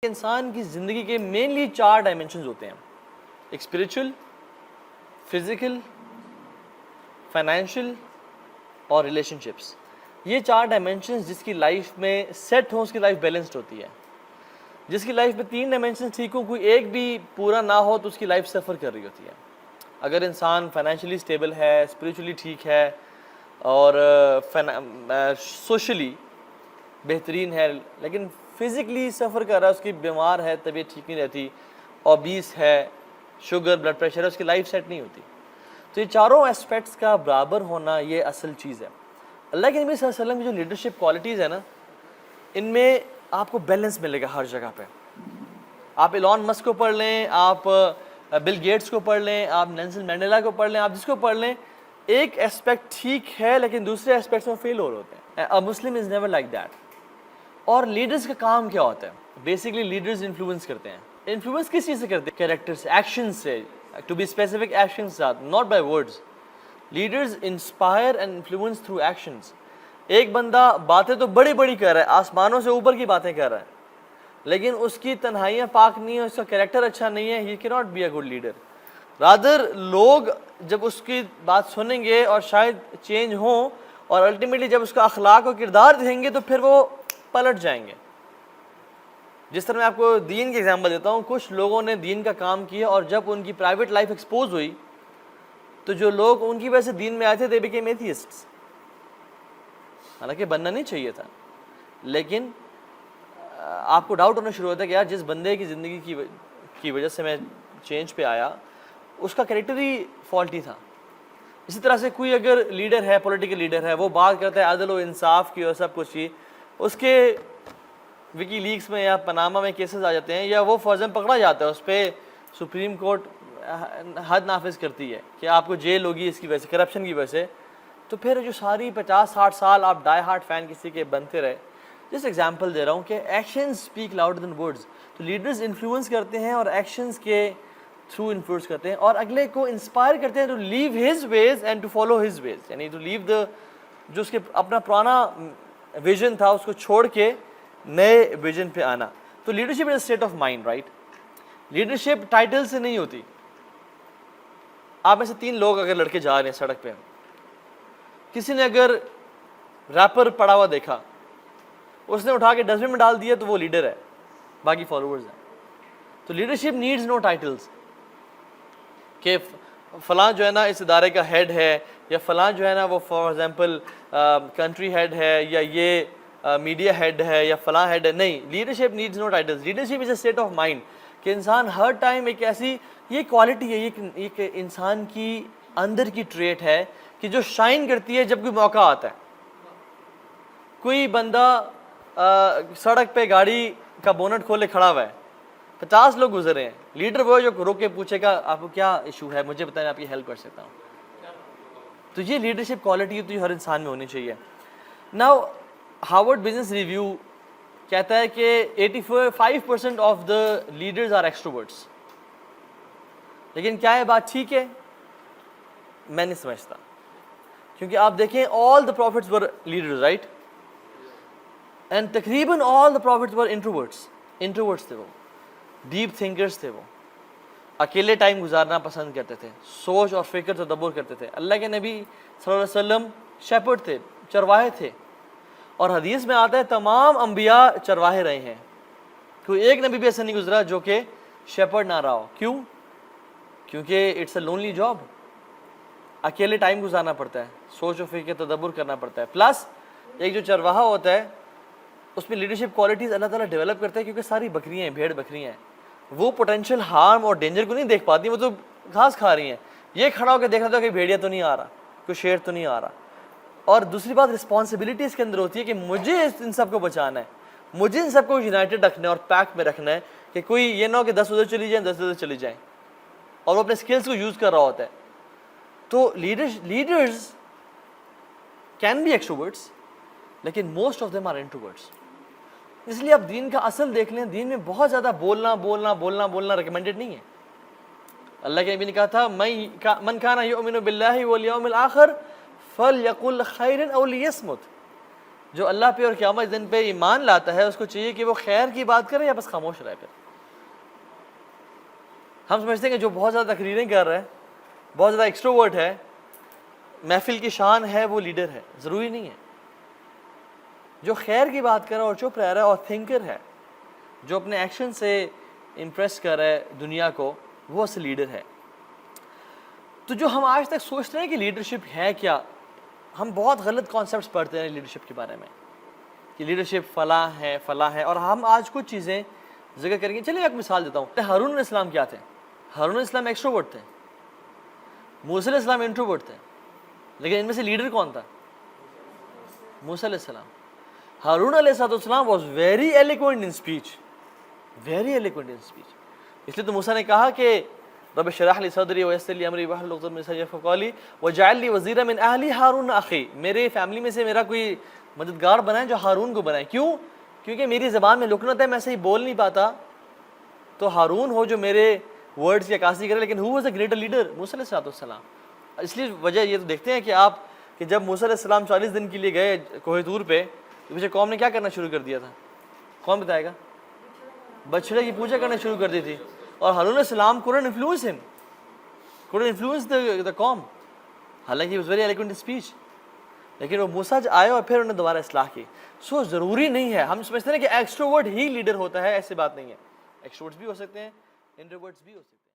انسان کی زندگی کے مینلی 4 ڈائمینشنز ہوتے ہیں، ایک اسپریچول، فزیکل، فائنینشیل اور ریلیشن شپس. یہ 4 ڈائمینشنز جس کی لائف میں سیٹ ہوں اس کی لائف بیلنسڈ ہوتی ہے. جس کی لائف میں 3 ڈائمینشنز ٹھیک ہوں، کوئی ایک بھی پورا نہ ہو تو اس کی لائف سفر کر رہی ہوتی ہے. اگر انسان فائنینشلی اسٹیبل ہے، اسپریچولی ٹھیک ہے اور سوشلی بہترین ہے، لیکن فزیکلی سفر کر رہا ہے، اس کی بیمار ہے، طبیعت ٹھیک نہیں رہتی، اوبیس ہے، شوگر، بلڈ پریشر ہے، اس کی لائف سیٹ نہیں ہوتی. تو یہ چاروں اسپیکٹس کا برابر ہونا یہ اصل چیز ہے. اللہ کے نبی صلی اللہ علیہ وسلم کی جو لیڈرشپ کوالٹیز ہیں نا، ان میں آپ کو بیلنس ملے گا ہر جگہ پہ. آپ ایلون مسک کو پڑھ لیں، آپ بل گیٹس کو پڑھ لیں، آپ نیلسن مینڈیلا کو پڑھ لیں، آپ جس کو پڑھ لیں، ایک اسپیکٹ ٹھیک ہے لیکن دوسرے اسپیکٹس میں فیل ہو رہے ہوتے ہیں. A Muslim is never like that. اور لیڈرز کا کام کیا ہوتا ہے؟ بیسکلی لیڈرز انفلوئنس کرتے ہیں. انفلوئنس کس چیز سے کرتے ہیں؟ کیریکٹر سے، ایکشن سے، ٹو بی اسپیسیفک ایکشن ساتھ، not by words. Leaders inspire and influence through actions. ایک بندہ باتیں تو بڑی بڑی کر رہا ہے، آسمانوں سے اوپر کی باتیں کر رہا ہے، لیکن اس کی تنہائیاں پاک نہیں ہیں، اس کا کیریکٹر اچھا نہیں ہے، ہی کی not be a good leader. Rather لوگ جب اس کی بات سنیں گے اور شاید چینج ہوں، اور الٹیمیٹلی جب اس کا اخلاق و کردار دیں گے تو پھر وہ پلٹ جائیں گے. جس طرح میں آپ کو دین کی ایگزامپل دیتا ہوں، کچھ لوگوں نے دین کا کام کیا اور جب ان کی پرائیویٹ لائف ایکسپوز ہوئی تو جو لوگ ان کی وجہ سے دین میں آئے تھے، they became atheists. حالانکہ بننا نہیں چاہیے تھا، لیکن آپ کو ڈاؤٹ ہونا شروع ہوتا ہے کہ یار جس بندے کی زندگی کی وجہ سے میں چینج پہ آیا، اس کا کریکٹر ہی فالٹی تھا. اسی طرح سے کوئی اگر لیڈر ہے، پولیٹیکل لیڈر ہے، وہ بات کرتا ہے عدل و انصاف کی اور سب کچھ کی، اس کے وکی لیکس میں یا پاناما میں کیسز آ جاتے ہیں، یا وہ فوراً پکڑا جاتا ہے، اس پہ سپریم کورٹ حد نافذ کرتی ہے کہ آپ کو جیل ہوگی اس کی وجہ سے، کرپشن کی وجہ سے. تو پھر جو ساری 50-60 سال آپ ڈائی ہارٹ فین کسی کے بنتے رہے. جس ایگزامپل دے رہا ہوں کہ actions speak louder than words. تو لیڈرز انفلوئنس کرتے ہیں اور ایکشنز کے تھرو انفلوئنس کرتے ہیں اور اگلے کو انسپائر کرتے ہیں to live his ways and to follow his ways. یعنی ٹو لیو دا جو اس کے اپنا پرانا ویژن تھا اس کو چھوڑ کے نئے ویژن پہ آنا. تو leadership is a state of mind, right. Leadership title سے نہیں ہوتی. آپ میں سے 3 لوگ اگر لڑکے جا رہے ہیں سڑک پہ، کسی نے اگر ریپر پڑا ہوا دیکھا، اس نے اٹھا کے ڈسٹ بن میں ڈال دیا تو وہ لیڈر ہے، باقی فالوورز ہیں. تو لیڈرشپ نیڈز نو ٹائٹلز کہ فلاں جو ہے نا اس ادارے کا ہیڈ ہے، یا فلاں جو ہے نا وہ فار ایگزامپل کنٹری ہیڈ ہے، یا یہ میڈیا ہیڈ ہے، یا فلاں ہیڈ ہے. نہیں، leadership needs no titles. Leadership is a state of mind کہ انسان ہر ٹائم ایک ایسی، یہ کوالٹی ہے، یہ ایک انسان کی اندر کی ٹریٹ ہے کہ جو شائن کرتی ہے جب کوئی موقع آتا ہے. کوئی بندہ سڑک پہ گاڑی کا بونٹ کھولے کھڑا ہوا ہے، 50 لوگ گزرے ہیں، لیڈر وہ جو روک کے پوچھے گا آپ کو کیا ایشو ہے، مجھے بتائیں، آپ کی ہیلپ کر سکتا ہوں. تو یہ لیڈرشپ کوالٹی تو ہر انسان میں ہونی چاہیے. ناؤ ہارورڈ بزنس ریویو کہتا ہے کہ 85% of the leaders are extroverts. لیکن کیا یہ بات ٹھیک ہے؟ میں نہیں سمجھتا، کیونکہ آپ دیکھیں all the prophets were leaders, right? And تقریباً all the prophets were introverts تھے. وہ ڈیپ تھنکرز تھے. وہ اکیلے ٹائم گزارنا پسند کرتے تھے، سوچ اور فکر تدبر کرتے تھے. اللہ کے نبی صلی اللہ علیہ وسلم شیپرڈ تھے، چرواہے تھے. اور حدیث میں آتا ہے تمام انبیاء چرواہے رہے ہیں، کوئی ایک نبی بھی ایسا نہیں گزرا جو کہ شیپرڈ نہ رہا ہو. کیوں؟ کیونکہ اٹس اے لونلی جاب. اکیلے ٹائم گزارنا پڑتا ہے، سوچ و فکر تدبر کرنا پڑتا ہے. پلس ایک جو چرواہا ہوتا ہے اس میں لیڈرشپ کوالٹیز اللہ تعالیٰ ڈیولپ کرتا ہے، کیونکہ ساری بکریاں ہیں، بھیڑ بکریاں ہیں. وہ پوٹینشیل ہارم اور ڈینجر کو نہیں دیکھ پاتی، وہ تو گھاس کھا رہی ہیں. یہ کھڑا ہو کے دیکھ رہا تھا کہ بھیڑیا تو نہیں آ رہا، کوئی شیر تو نہیں آ رہا. اور دوسری بات رسپانسبلٹی اس کے اندر ہوتی ہے کہ مجھے ان سب کو بچانا ہے، مجھے ان سب کو یونائٹڈ رکھنا ہے اور پیک میں رکھنا ہے، کہ کوئی یہ نہ ہو کہ 10 ادھر چلی جائیں 10 ادھر چلی جائیں. اور وہ اپنے اسکلس کو یوز کر رہا ہوتا ہے. تو لیڈرز کین بی ایکسٹروورٹس، لیکن most of them are introverts. اس لیے آپ دین کا اصل دیکھ لیں، دین میں بہت زیادہ بولنا ریکمینڈڈ نہیں ہے. اللہ کے نبی نے کہا تھا من کان یؤمن باللہ والیوم الآخر فلیقل خیرا او لیصمت. جو اللہ پہ اور قیامت دن پہ ایمان لاتا ہے اس کو چاہیے کہ وہ خیر کی بات کرے یا بس خاموش رہے. پھر ہم سمجھتے ہیں کہ جو بہت زیادہ تقریریں کر رہا ہے, بہت زیادہ ایکسٹروورٹ ہے, محفل کی شان ہے, وہ لیڈر ہے. ضروری نہیں ہے. جو خیر کی بات کر رہا ہے اور چپ رہ رہا ہے اور تھنکر ہے, جو اپنے ایکشن سے امپریس کر رہا ہے دنیا کو, وہ اصل لیڈر ہے. تو جو ہم آج تک سوچتے ہیں کہ لیڈرشپ ہے کیا, ہم بہت غلط کانسیپٹس پڑھتے ہیں لیڈرشپ کے بارے میں کہ لیڈرشپ فلاں ہے, اور ہم آج کچھ چیزیں ذکر کریں گے. چلیے ایک مثال دیتا ہوں. ہارون علیہ السلام کیا تھے؟ ہارون علیہ السلام ایکسٹروورٹ تھے, موسیٰ علیہ السلام انٹروورٹ تھے, لیکن ان میں سے لیڈر کون تھا؟ موسیٰ علیہ السلام. ہارون علیہ السلام was very eloquent in speech, very eloquent in speech. اس لیے تو موسیٰ نے کہا کہ رب اشرح لی صدری ویسر لی امری واحلل عقدۃ من لسانی یفقهوا قولی واجعل لی وزیرا من اہلی ہارون اخی. میرے فیملی میں سے میرا کوئی مددگار بنائیں جو ہارون کو بنائیں. کیوں؟ کیونکہ میری زبان میں لکنت ہے, میں صحیح بول نہیں پاتا, تو ہارون ہو جو میرے ورڈز کی عکاسی کرے. لیکن who was a greater leader? Musa علیہ السلام. اس لیے وجہ یہ تو دیکھتے ہیں کہ جب موسیٰ علیہ السلام 40 دن کے لیے گئے کوہ طور پہ, تو پیچھے قوم نے کیا کرنا شروع کر دیا تھا؟ کون بتائے گا؟ بچڑے کی پوجا کرنا شروع کر دی تھی. اور ہارون علیہ السلام couldn't influence him, couldn't influence the قوم, حالانکہ he was very eloquent in speech. لیکن وہ موسیٰ آئے اور پھر انہوں نے دوبارہ اصلاح کی. سو ضروری نہیں ہے, ہم سمجھتے ہیں کہ ایکسٹروورٹ ہی لیڈر ہوتا ہے, ایسی بات نہیں ہے. ایکسٹروورٹس بھی ہو سکتے ہیں, انٹروورٹس بھی ہو سکتے ہیں.